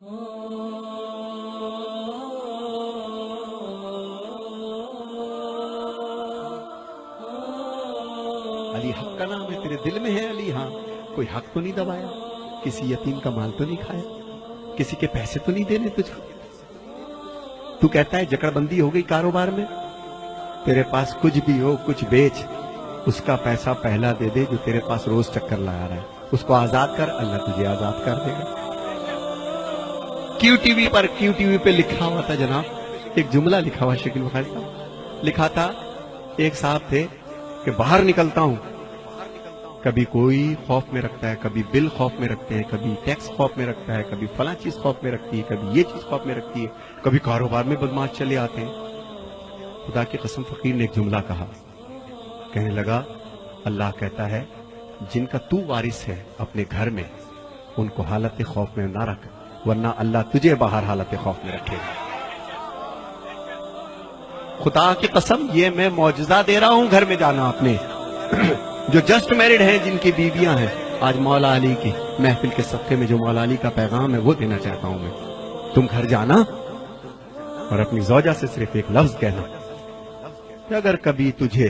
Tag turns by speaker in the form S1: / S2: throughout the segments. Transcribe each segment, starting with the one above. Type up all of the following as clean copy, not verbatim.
S1: علی حق کا نام ہے، تیرے دل میں ہے علی؟ ہاں، کوئی حق تو نہیں دبایا، کسی یتیم کا مال تو نہیں کھایا، کسی کے پیسے تو نہیں دینے تجھ کو؟ تو کہتا ہے جکڑ بندی ہو گئی کاروبار میں، تیرے پاس کچھ بھی ہو، کچھ بیچ، اس کا پیسہ پہلا دے دے جو تیرے پاس روز چکر لگا رہا ہے، اس کو آزاد کر، اللہ تجھے آزاد کر دے گا۔ کیو ٹی وی پہ لکھا ہوا تھا جناب، ایک جملہ لکھا ہوا شکیل بخاری صاحب، لکھا تھا ایک صاحب تھے کہ باہر نکلتا ہوں، کبھی کوئی خوف میں رکھتا ہے، کبھی بل خوف میں رکھتے ہیں، کبھی ٹیکس خوف میں رکھتا ہے، کبھی فلاں چیز خوف میں رکھتی ہے، کبھی یہ چیز خوف میں رکھتی ہے، کبھی کاروبار میں بدماش چلے آتے ہیں۔ خدا کی قسم فقیر نے ایک جملہ کہا، کہنے لگا اللہ کہتا ہے جن کا تو وارث ہے اپنے گھر میں ان کو حالت خوف میں نہ رکھ، ورنہ اللہ تجھے باہر حالت خوف میں رکھے گا۔ خدا کی قسم یہ میں معجزہ دے رہا ہوں گھر میں جانا اپنے جو جسٹ میرڈ ہیں، جن کی بیویاں ہیں، آج مولا علی کی محفل کے صدقے میں جو مولا علی کا پیغام ہے وہ دینا چاہتا ہوں میں۔ تم گھر جانا اور اپنی زوجہ سے صرف ایک لفظ کہنا کہ اگر کبھی تجھے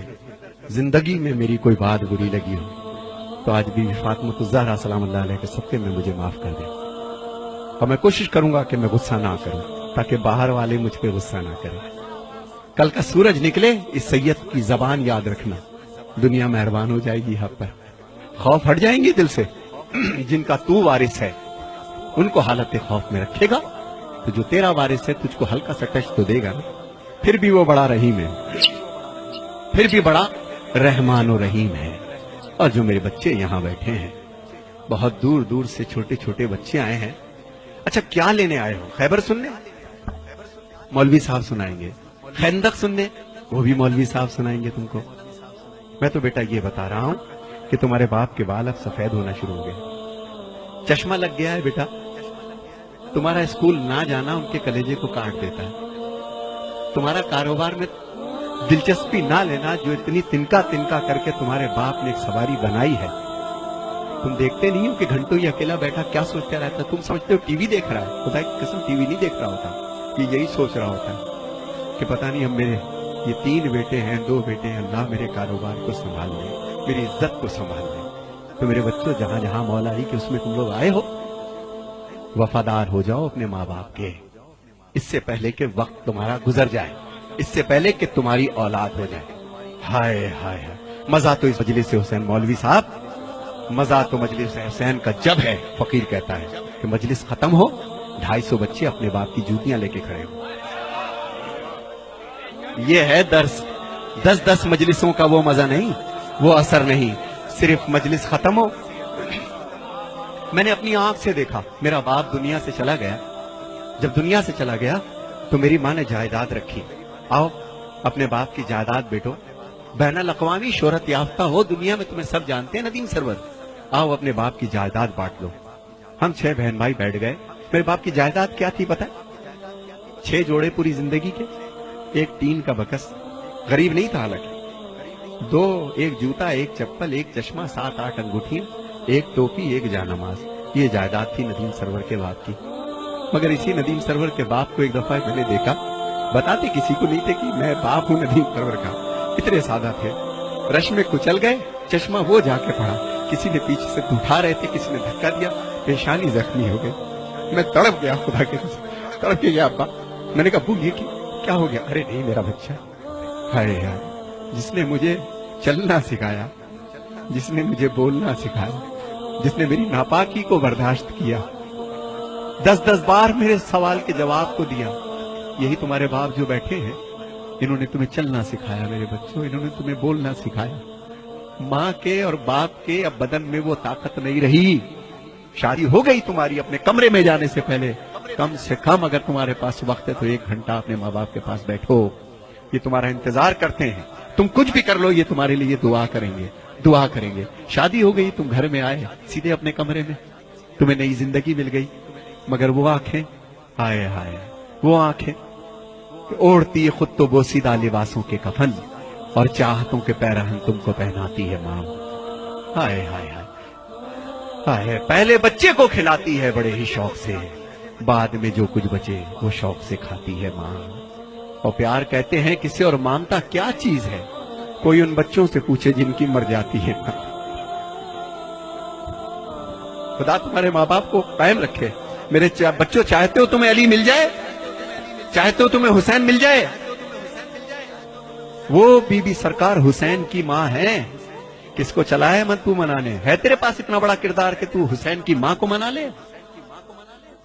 S1: زندگی میں میری کوئی بات بری لگی ہو تو آج بی بی فاطمہ الزہرا سلام اللہ علیہ کے صدقے میں مجھے معاف کر دے، اور میں کوشش کروں گا کہ میں غصہ نہ کروں تاکہ باہر والے مجھ پہ غصہ نہ کریں۔ کل کا سورج نکلے اس سید کی زبان یاد رکھنا، دنیا مہربان ہو جائے گی حق پر، خوف ہٹ جائیں گے دل سے۔ جن کا تو وارث ہے ان کو حالت خوف میں رکھے گا تو جو تیرا وارث ہے تجھ کو ہلکا سا ٹچ تو دے گا نا، پھر بھی وہ بڑا رحیم ہے، پھر بھی بڑا رحمان و رحیم ہے۔ اور جو میرے بچے یہاں بیٹھے ہیں، بہت دور دور سے چھوٹے چھوٹے بچے آئے ہیں، اچھا کیا لینے آئے ہو؟ خیبر سننے؟ مولوی صاحب سنائیں گے۔ خندق سننے؟ وہ بھی مولوی صاحب سنائیں گے تم کو۔ میں تو بیٹا یہ بتا رہا ہوں کہ تمہارے باپ کے بال اب سفید ہونا شروع ہو گئے، چشمہ لگ گیا ہے بیٹا، تمہارا اسکول نہ جانا ان کے کلیجے کو کاٹ دیتا ہے، تمہارا کاروبار میں دلچسپی نہ لینا جو اتنی تنکا تنکا کر کے تمہارے باپ نے ایک سواری بنائی ہے، تم دیکھتے نہیں ہو کہ گھنٹوں یہ اکیلا بیٹھا کیا سوچتا رہتا؟ تم سمجھتے ہو ٹی وی دیکھ رہا ہے، خدا کی قسم ٹی وی نہیں دیکھ رہا ہوتا، یہ یہی سوچ رہا ہوتا ہے کہ پتہ نہیں ہم میرے یہ 3 بیٹے ہیں 2 بیٹے ہیں، اللہ میرے کاروبار کو سنبھال لے، میری عزت کو سنبھال لے۔ تو میرے بچوں جہاں جہاں مولا علی کے اس میں تم لوگ آئے ہو، وفادار ہو جاؤ اپنے ماں باپ کے، اس سے پہلے کہ وقت تمہارا گزر جائے، اس سے پہلے کہ تمہاری اولاد ہو جائے۔ ہائے ہائے ہائے، مزہ تو اس مجلس حسین مولوی صاحب، مزہ تو مجلس حسین کا جب ہے، فقیر کہتا ہے کہ مجلس ختم ہو 250 بچے اپنے باپ کی جوتیاں لے کے کھڑے ہو۔ یہ ہے درس، 10 مجلسوں کا وہ مزہ نہیں، وہ اثر نہیں، صرف مجلس ختم ہو۔ میں نے اپنی آنکھ سے دیکھا، میرا باپ دنیا سے چلا گیا، جب دنیا سے چلا گیا تو میری ماں نے جائیداد رکھی، آؤ اپنے باپ کی جائیداد بیٹو، بین الاقوامی شہرت یافتہ ہو دنیا میں، تمہیں سب جانتے ہیں ندیم سرور، آؤ اپنے باپ کی جائیداد بانٹ لو۔ ہم 6 بہن بھائی بیٹھ گئے۔ میرے باپ کی جائیداد کیا تھی پتہ؟ 6 جوڑے پوری زندگی کے، ایک ٹین کا بکس، غریب نہیں تھا حالانکہ، 2 ایک جوتا، ایک چپل، ایک چشمہ، 7-8 انگوٹھیاں، ایک ٹوپی، ایک جانماز، یہ جائیداد تھی ندیم سرور کے باپ کی۔ مگر اسی ندیم سرور کے باپ کو ایک دفعہ میں نے دیکھا، بتاتے کسی کو نہیں تھے کہ میں باپ ہوں ندیم سرور کا، اتنے سادہ تھے، رش میں کچل گئے، چشمہ وہ جا کے پڑا، کسی نے پیچھے سے اٹھا رہے تھے، کسی نے دھکا دیا، پیشانی زخمی ہو گئی، میں تڑپ گیا، خدا کے قسم تڑپ کے گیا ابا۔ میں نے کہا ابو یہ کیا ہو گیا؟ ارے نہیں میرا بچہ، ہائے ہائے، جس نے مجھے چلنا سکھایا، جس نے مجھے بولنا سکھایا، جس نے میری ناپاکی کو برداشت کیا، 10 بار میرے سوال کے جواب کو دیا، یہی تمہارے باپ جو بیٹھے ہیں، انہوں نے تمہیں چلنا سکھایا میرے بچوں، انہوں نے تمہیں بولنا سکھایا۔ ماں کے اور باپ کے اب بدن میں وہ طاقت نہیں رہی، شادی ہو گئی تمہاری، اپنے کمرے میں جانے سے پہلے کم سے کم اگر تمہارے پاس وقت ہے تو 1 گھنٹہ اپنے ماں باپ کے پاس بیٹھو، یہ تمہارا انتظار کرتے ہیں، تم کچھ بھی کر لو یہ تمہارے لیے دعا کریں گے، دعا کریں گے۔ شادی ہو گئی، تم گھر میں آئے سیدھے اپنے کمرے میں، تمہیں نئی زندگی مل گئی، مگر وہ آنکھیں، ہائے ہائے، وہ آنکھیں اوڑھتی خود تو بوسیدہ لباسوں کے کفن اور چاہتوں کے پیرہن تم کو پہناتی ہے ماں، ہائے ہائے ہائے ہائے، پہلے بچے کو کھلاتی ہے بڑے ہی شوق سے، بعد میں جو کچھ بچے وہ شوق سے کھاتی ہے ماں. اور پیار کہتے ہیں کسے اور مامتا کیا چیز ہے؟ کوئی ان بچوں سے پوچھے جن کی مر جاتی ہے. خدا تمہارے ماں باپ کو قائم رکھے. میرے بچوں، چاہتے ہو تمہیں علی مل جائے؟ چاہتے ہو تمہیں حسین مل جائے؟ وہ بی بی سرکار حسین کی ماں ہے. کس کو چلا ہے من تو منانے؟ ہے تیرے پاس اتنا بڑا کردار کہ تو حسین کی ماں کو منا لے؟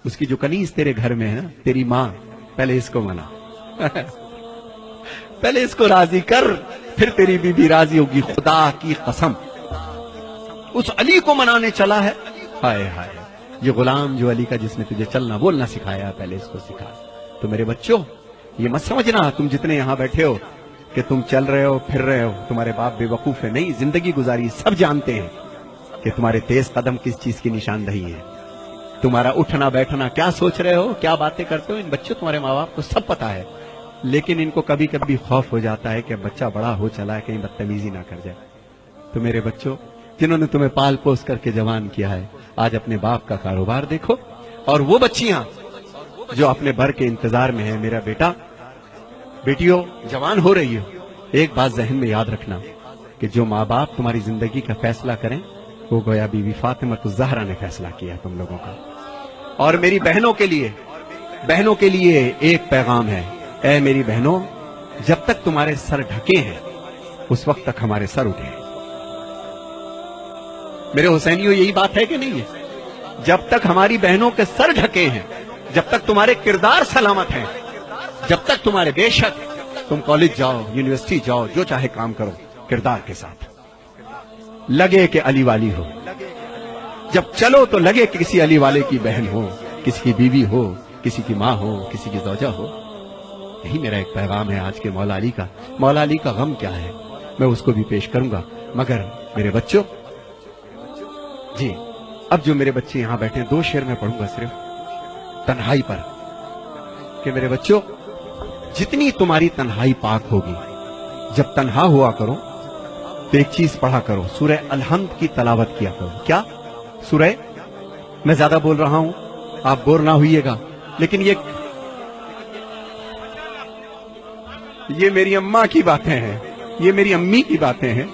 S1: اس کی جو کنیز تیرے گھر میں ہے نا، تیری ماں، پہلے اس کو منا. پہلے اس کو راضی کر، پھر تیری بی بی راضی ہوگی. خدا کی قسم اس علی کو منانے چلا ہے. ہائے ہائے، یہ غلام جو علی کا، جس نے تجھے چلنا بولنا سکھایا، پہلے اس کو سکھا. تو میرے بچوں، یہ مت سمجھنا تم جتنے یہاں بیٹھے ہو کہ تم چل رہے ہو پھر رہے ہو، تمہارے باپ بے وقوف ہے. نہیں، زندگی گزاری سب جانتے ہیں کہ تمہارے تیز قدم کس چیز کی نشاندہی ہے. تمہارا اٹھنا بیٹھنا کیا سوچ رہے ہو، کیا باتیں کرتے ہو، ان بچوں تمہارے ماں باپ کو سب پتا ہے. لیکن ان کو کبھی کبھی خوف ہو جاتا ہے کہ بچہ بڑا ہو چلا ہے، کہیں بدتمیزی نہ کر جائے. تو میرے بچوں، جنہوں نے تمہیں پال پوس کر کے جوان کیا ہے، آج اپنے باپ کا کاروبار دیکھو. اور وہ بچیاں جو اپنے بھر کے انتظار میں ہیں، میرا بیٹا، بیٹیوں جوان ہو رہی ہو، ایک بات ذہن میں یاد رکھنا کہ جو ماں باپ تمہاری زندگی کا فیصلہ کریں، وہ گویا بی بی فاطمہ الزہرا نے فیصلہ کیا تم لوگوں کا. اور میری بہنوں کے لیے ایک پیغام ہے. اے میری بہنوں، جب تک تمہارے سر ڈھکے ہیں اس وقت تک ہمارے سر اٹھے ہیں. میرے حسینیوں، یہی بات ہے کہ نہیں ہے؟ جب تک ہماری بہنوں کے سر ڈھکے ہیں، جب تک تمہارے کردار سلامت ہیں، جب تک تمہارے، بے شک تم کالج جاؤ، یونیورسٹی جاؤ، جو چاہے کام کرو، کردار کے ساتھ لگے کہ علی والی ہو. جب چلو تو لگے کہ کسی علی والے کی بہن ہو، کسی کی بیوی ہو، کسی کی ماں ہو، کسی کی زوجہ ہو. یہی میرا ایک پیغام ہے آج کے مولا علی کا. مولا علی کا غم کیا ہے میں اس کو بھی پیش کروں گا. مگر میرے بچوں، جی اب جو میرے بچے یہاں بیٹھے ہیں، 2 شعر میں پڑھوں گا صرف تنہائی پر. کہ میرے بچوں، جتنی تمہاری تنہائی پاک ہوگی، جب تنہا ہوا کرو تو ایک چیز پڑھا کرو، سورہ الحمد کی تلاوت کیا کرو. کیا سورہ؟ میں زیادہ بول رہا ہوں، آپ بور نہ ہوئیے گا، لیکن یہ میری اماں کی باتیں ہیں، یہ میری امی کی باتیں ہیں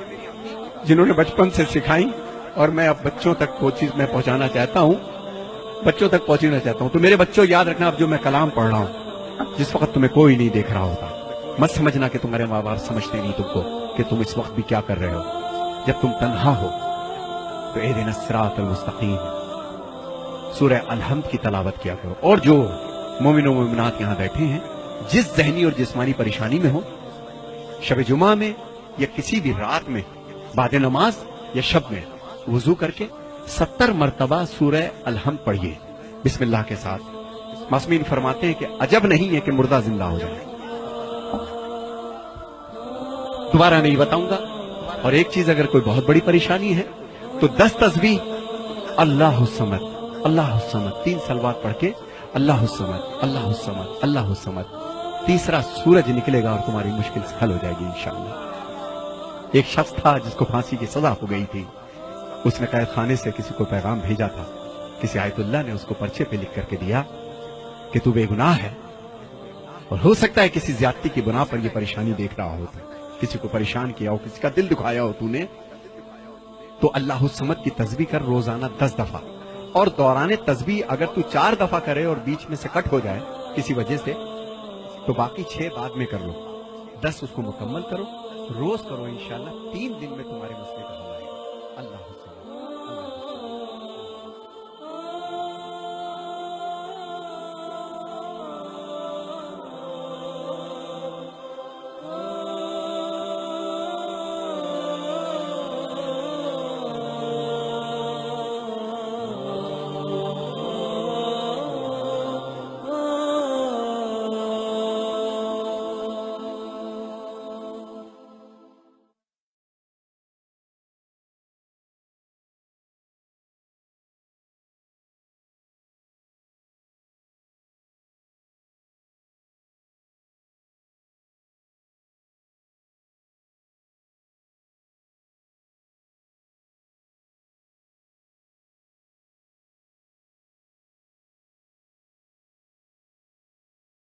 S1: جنہوں نے بچپن سے سکھائیں، اور میں اب بچوں تک وہ چیز میں پہنچانا چاہتا ہوں، بچوں تک پہنچنا چاہتا ہوں. تو میرے بچوں یاد رکھنا، اب جو میں کلام پڑھ رہا ہوں، جس وقت تمہیں کوئی نہیں دیکھ رہا ہوتا، مت سمجھنا کہ تمہارے ماں باپ سمجھتے نہیں تم کو کہ تم اس وقت بھی کیا کر رہے ہو. جب تم تنہا ہو تو اہدنا الصراط المستقیم سورہ الحمد کی تلاوت کیا کرو. اور جو مومن و مومنات یہاں بیٹھے ہیں، جس ذہنی اور جسمانی پریشانی میں ہو، شب جمعہ میں یا کسی بھی رات میں، بعد نماز یا شب میں، وضو کر کے 70 مرتبہ سورہ الحمد پڑھیے بسم اللہ کے ساتھ. معصومین فرماتے ہیں کہ عجب نہیں ہے کہ مردہ زندہ ہو جائے. دوبارہ نہیں بتاؤں گا. اور ایک چیز، اگر کوئی بہت بڑی پریشانی ہے تو 10 تسبیح اللہ الصمد، اللہ الصمد، 3 صلوات پڑھ کے اللہ الصمد، اللہ الصمد، اللہ الصمد. تیسرا سورج نکلے گا اور تمہاری مشکل سے حل ہو جائے گی انشاءاللہ. ایک شخص تھا جس کو پھانسی کی سزا ہو گئی تھی. اس نے قید خانے سے کسی کو پیغام بھیجا تھا. کسی آیت اللہ نے اس کو پرچے پہ لکھ کر کے دیا کہ تو بے گناہ ہے، اور ہو سکتا ہے کسی زیادتی کی بنا پر یہ پریشانی دیکھ رہا ہو، کسی کو پریشان کیا ہو، کسی کا دل دکھایا ہو تو نے، تو اللہ الصمد کی تسبیح کر روزانہ 10 دفعہ. اور دوران تسبیح اگر تو 4 دفعہ کرے اور بیچ میں سے کٹ ہو جائے کسی وجہ سے، تو باقی 6 بعد میں کر لو. 10 اس کو مکمل کرو، روز کرو، انشاءاللہ 3 دن میں تمہارے مسئلے کا حل آئے گا. اللہ